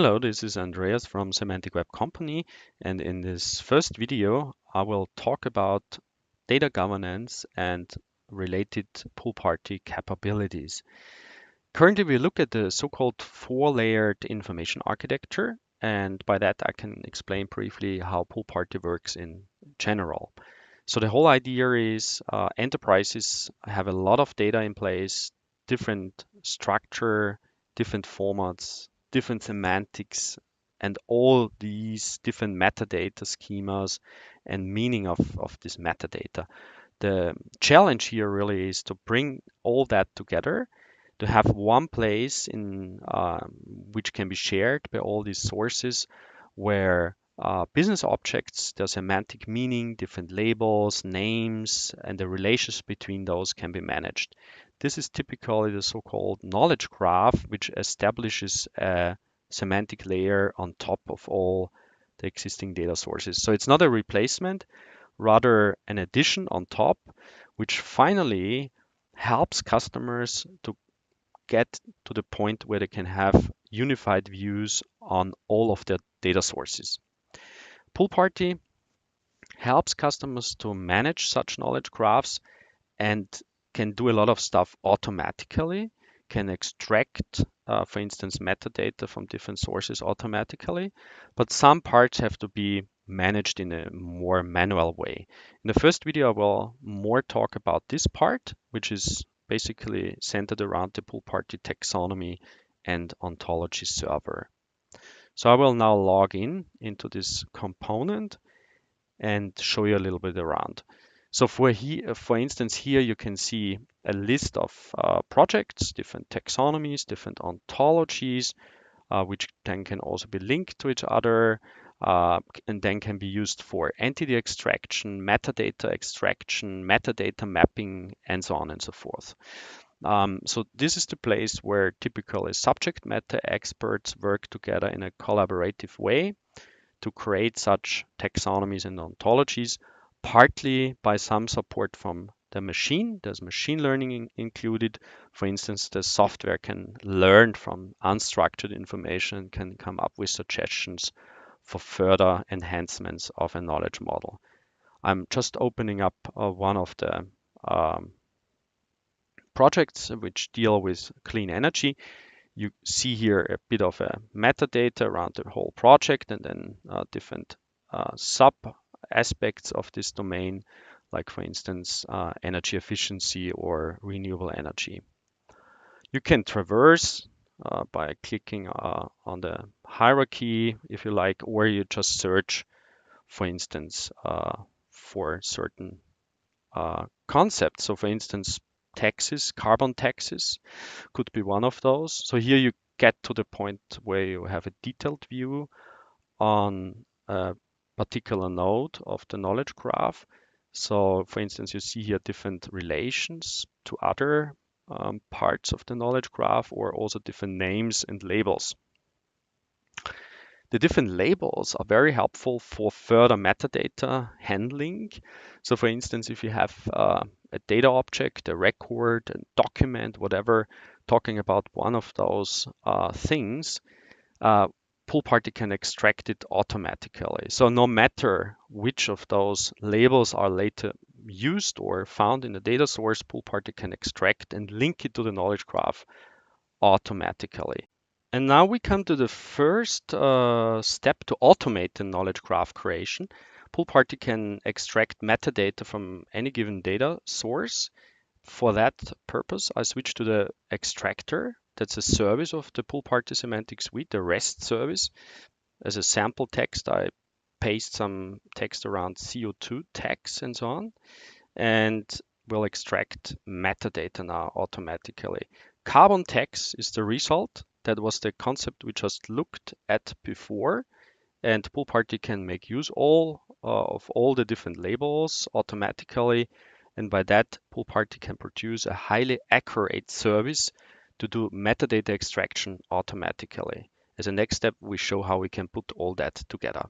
Hello, this is Andreas from Semantic Web Company, and in this first video, I will talk about data governance and related PoolParty capabilities. Currently, we look at the so-called four-layered information architecture, and by that, I can explain briefly how PoolParty works in general. So the whole idea is enterprises have a lot of data in place, different structure, different formats, different semantics, and all these different metadata schemas and meaning of this metadata. The challenge here really is to bring all that together, to have one place in which can be shared by all these sources where business objects, their semantic meaning, different labels, names, and the relations between those can be managed. This is typically the so-called knowledge graph, which establishes a semantic layer on top of all the existing data sources. So it's not a replacement, rather an addition on top, which finally helps customers to get to the point where they can have unified views on all of their data sources. PoolParty helps customers to manage such knowledge graphs and can do a lot of stuff automatically, can extract, for instance, metadata from different sources automatically, but some parts have to be managed in a more manual way. In the first video, I will more talk about this part, which is basically centered around the PoolParty taxonomy and ontology server. So I will now log in into this component and show you a little bit around. So for instance, here you can see a list of projects, different taxonomies, different ontologies, which then can also be linked to each other, and then can be used for entity extraction, metadata mapping, and so on and so forth. So this is the place where typically subject matter experts work together in a collaborative way to create such taxonomies and ontologies, partly by some support from the machine. There's machine learning included. For instance, the software can learn from unstructured information and can come up with suggestions for further enhancements of a knowledge model. I'm just opening up one of the projects which deal with clean energy. You see here a bit of a metadata around the whole project and then different sub aspects of this domain, like for instance, energy efficiency or renewable energy. You can traverse by clicking on the hierarchy, if you like, or you just search, for instance, for certain concepts. So for instance, taxes, carbon taxes could be one of those. So here you get to the point where you have a detailed view on a particular node of the knowledge graph. So for instance, you see here different relations to other parts of the knowledge graph, or also different names and labels. The different labels are very helpful for further metadata handling. So for instance, if you have a data object, a record, a document, whatever, talking about one of those things, PoolParty can extract it automatically. So no matter which of those labels are later used or found in the data source, PoolParty can extract and link it to the knowledge graph automatically. And now we come to the first step to automate the knowledge graph creation. PoolParty can extract metadata from any given data source. For that purpose, I switch to the extractor. That's a service of the PoolParty Semantic Suite, the REST service. As a sample text, I paste some text around CO2 tags and so on, and will extract metadata now automatically. Carbon tax is the result. That was the concept we just looked at before, and PoolParty can make use of all the different labels automatically, and by that PoolParty can produce a highly accurate service to do metadata extraction automatically. As a next step, we show how we can put all that together.